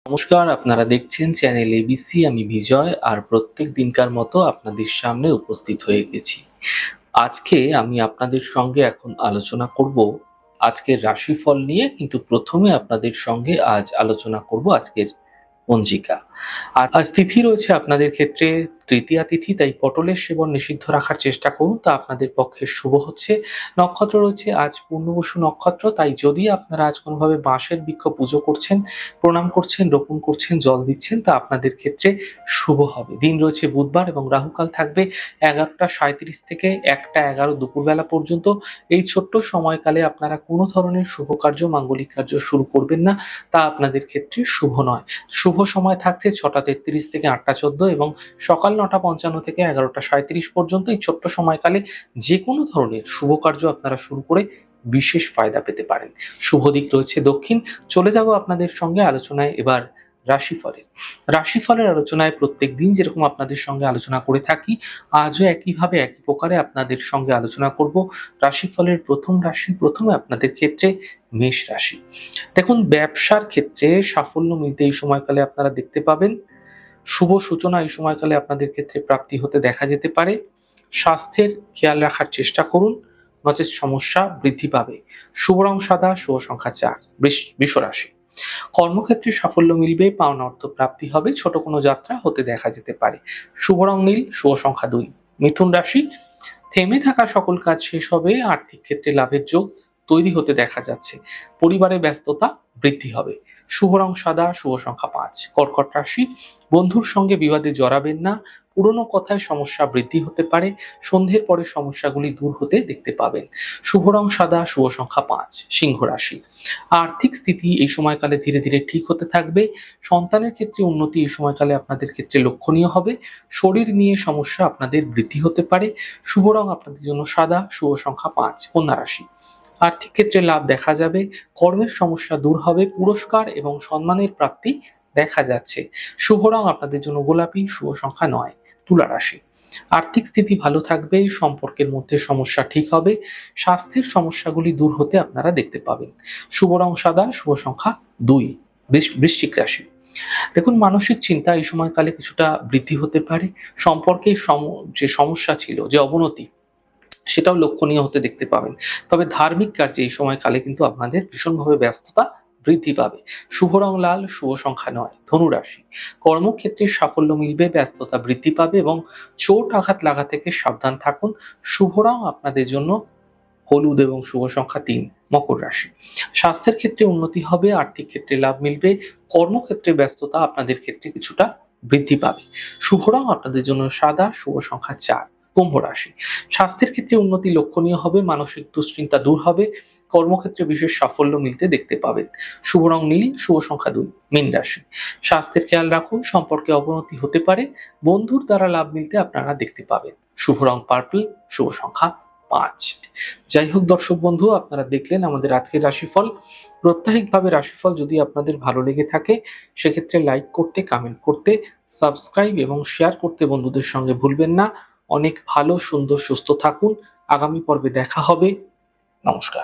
নমস্কার, আপনারা দেখছেন চ্যানেল এবিসি। আমি বিজয়, আর প্রত্যেক দিনকার মতো আপনাদের সামনে উপস্থিত হয়ে গেছি। আজকে আমি আপনাদের সঙ্গে এখন আলোচনা করব আজকের রাশিফল নিয়ে, কিন্তু প্রথমে আপনাদের সঙ্গে আজ আলোচনা করব আজকের পঞ্জিকা। আজ তিথি রয়েছে আপনাদের ক্ষেত্রে তৃতীয়া তিথি, তাই পটলের সেবন নিষিদ্ধ রাখার চেষ্টা করুন, তা আপনাদের পক্ষে শুভ হচ্ছে। নক্ষত্র রয়েছে আজ পূর্ণবসু নক্ষত্র, তাই যদি আপনারা আজ কোনোভাবে বাঁশের বৃক্ষ পুজো করছেন, প্রণাম করছেন, রোপণ করছেন, জল দিচ্ছেন, তা আপনাদের ক্ষেত্রে শুভ হবে। দিন রয়েছে বুধবার এবং রাহুকাল থাকবে 11টা 37 থেকে 1টা 11 দুপুরবেলা পর্যন্ত। এই ছোট্ট সময়কালে আপনারা কোনো ধরনের শুভ কার্য, মাঙ্গলিক কার্য শুরু করবেন না, তা আপনাদের ক্ষেত্রে শুভ নয়। শুভ সময় থাকছে 6টা 33 থেকে 8টা 14 এবং সকাল 9টা 55 থেকে 11টা 37 পর্যন্ত। এই ছোট্ট সময়কালে যে কোনো ধরনের শুভ কার্য আপনারা শুরু করে বিশেষ ফায়দা পেতে পারেন। শুভ দিক রয়েছে দক্ষিণ। চলে যাব আপনাদের সঙ্গে আলোচনায় এবার রাশিফলের আলোচনায় প্রত্যেক দিন যেরকম আপনাদের সঙ্গে আলোচনা করে থাকি, আজও একইভাবে একই প্রকারে আপনাদের সঙ্গে আলোচনা করব রাশিফলের প্রথম রাশি। প্রথমে আপনাদের ক্ষেত্রে মেষ রাশি। দেখুন, ব্যবসার ক্ষেত্রে সাফল্য মিলতে এই সময়কালে আপনারা দেখতে পাবেন। শুভ সূচনা এই সময়কালে আপনাদের ক্ষেত্রে প্রাপ্তি হতে দেখা যেতে পারে। স্বাস্থ্যের খেয়াল রাখার চেষ্টা করুন, নচেৎ সমস্যা বৃদ্ধি পাবে। শুভ রং সাদা, শুভ সংখ্যা 4। বৃষ রাশি। কর্মক্ষেত্রে সাফল্য মিলবে, পাওনা অর্থ প্রাপ্তি হবে, ছোট কোনো যাত্রা হতে দেখা যেতে পারে। শুভ রং নীল, শুভ সংখ্যা 2। মিথুন রাশি। থেমে থাকা সকল কাজ শেষ হবে, আর্থিক ক্ষেত্রে লাভের যোগ তৈরি হতে দেখা যাচ্ছে। পরিবারে ব্যস্ততা বৃদ্ধি হবে। শুভ রং সাদা, শুভ সংখ্যা 5। কর্কট রাশি। বন্ধুর সঙ্গে বিবাদে জড়াবেন না, পুরনো কথায় সমস্যা বৃদ্ধি হতে পারে। সন্ধ্যের পরে সমস্যাগুলি দূর হতে দেখতে পাবেন। শুভ রং সাদা, শুভ সংখ্যা 5। সিংহ রাশি। আর্থিক স্থিতি এই সময়কালে ধীরে ধীরে ঠিক হতে থাকবে। সন্তানের ক্ষেত্রে উন্নতি এই সময়কালে আপনাদের ক্ষেত্রে লক্ষণীয় হবে। শরীর নিয়ে সমস্যা আপনাদের বৃদ্ধি হতে পারে। শুভ রং আপনাদের জন্য সাদা, শুভ সংখ্যা 5। কন্যা রাশি। আর্থিক ক্ষেত্রে লাভ দেখা যাবে, কর্মের সমস্যা দূর হবে, পুরস্কার এবং সম্মানের প্রাপ্তি দেখা যাচ্ছে। শুভ রং আপনাদের জন্য গোলাপি, শুভ সংখ্যা 9। তুলা রাশি। আর্থিক স্থিতি ভালো থাকবে, সম্পর্কের মধ্যে সমস্যা ঠিক হবে, স্বাস্থ্যের সমস্যাগুলি দূর হতে আপনারা দেখতে পাবেন। শুভ রং সাদা, শুভ সংখ্যা 2। বৃশ্চিক রাশি। দেখুন, মানসিক চিন্তা এই সময়কালে কিছুটা বৃদ্ধি হতে পারে। সম্পর্কে যে সমস্যা ছিল, যে অবনতি, সেটাও লক্ষণীয় হতে দেখতে পাবেন। তবে ধার্মিক কার্যে এই সময়কালে কিন্তু আপনাদের ভীষণভাবে ব্যস্ততা বৃদ্ধি পাবে। শুভ রং লাল, শুভ সংখ্যা 9। ধনু রাশি। কর্মক্ষেত্রে সাফল্য মিলবে, ব্যস্ততা বৃদ্ধি পাবে এবং চোট আঘাত লাগা থেকে সাবধান থাকুন। শুভ রং আপনাদের জন্য হলুদ এবং শুভ সংখ্যা 3। মকর রাশি। স্বাস্থ্যের ক্ষেত্রে উন্নতি হবে, আর্থিক ক্ষেত্রে লাভ মিলবে, কর্মক্ষেত্রে ব্যস্ততা আপনাদের ক্ষেত্রে কিছুটা বৃদ্ধি পাবে। শুভ রং আপনাদের জন্য সাদা, শুভ সংখ্যা 4। কুম্ভ রাশি। স্বাস্থ্যের ক্ষেত্রে উন্নতি লক্ষণীয় হবে, মানসিক দুশ্চিন্তা দূর হবে, কর্মক্ষেত্রে বিশেষ সাফল্য মিলতে দেখতে পাবেন। শুভ রং নীল, শুভ সংখ্যা 2। মীন রাশি। স্বাস্থ্যের খেয়াল রাখুন, সম্পর্কে অবনতি হতে পারে, বন্ধুর দ্বারা লাভ মিলতে আপনারা দেখতে পাবেন। শুভ রং পার্পল, শুভ সংখ্যা 5। যাই হোক দর্শক বন্ধু, আপনারা দেখলেন আমাদের আজকের রাশিফল। প্রত্যাহিকভাবে রাশিফল যদি আপনাদের ভালো লেগে থাকে, সেক্ষেত্রে লাইক করতে, কমেন্ট করতে, সাবস্ক্রাইব এবং শেয়ার করতে বন্ধুদের সঙ্গে ভুলবেন না। অনেক ভালো, সুন্দর, সুস্থ থাকুন। আগামী পর্বে দেখা হবে। নমস্কার।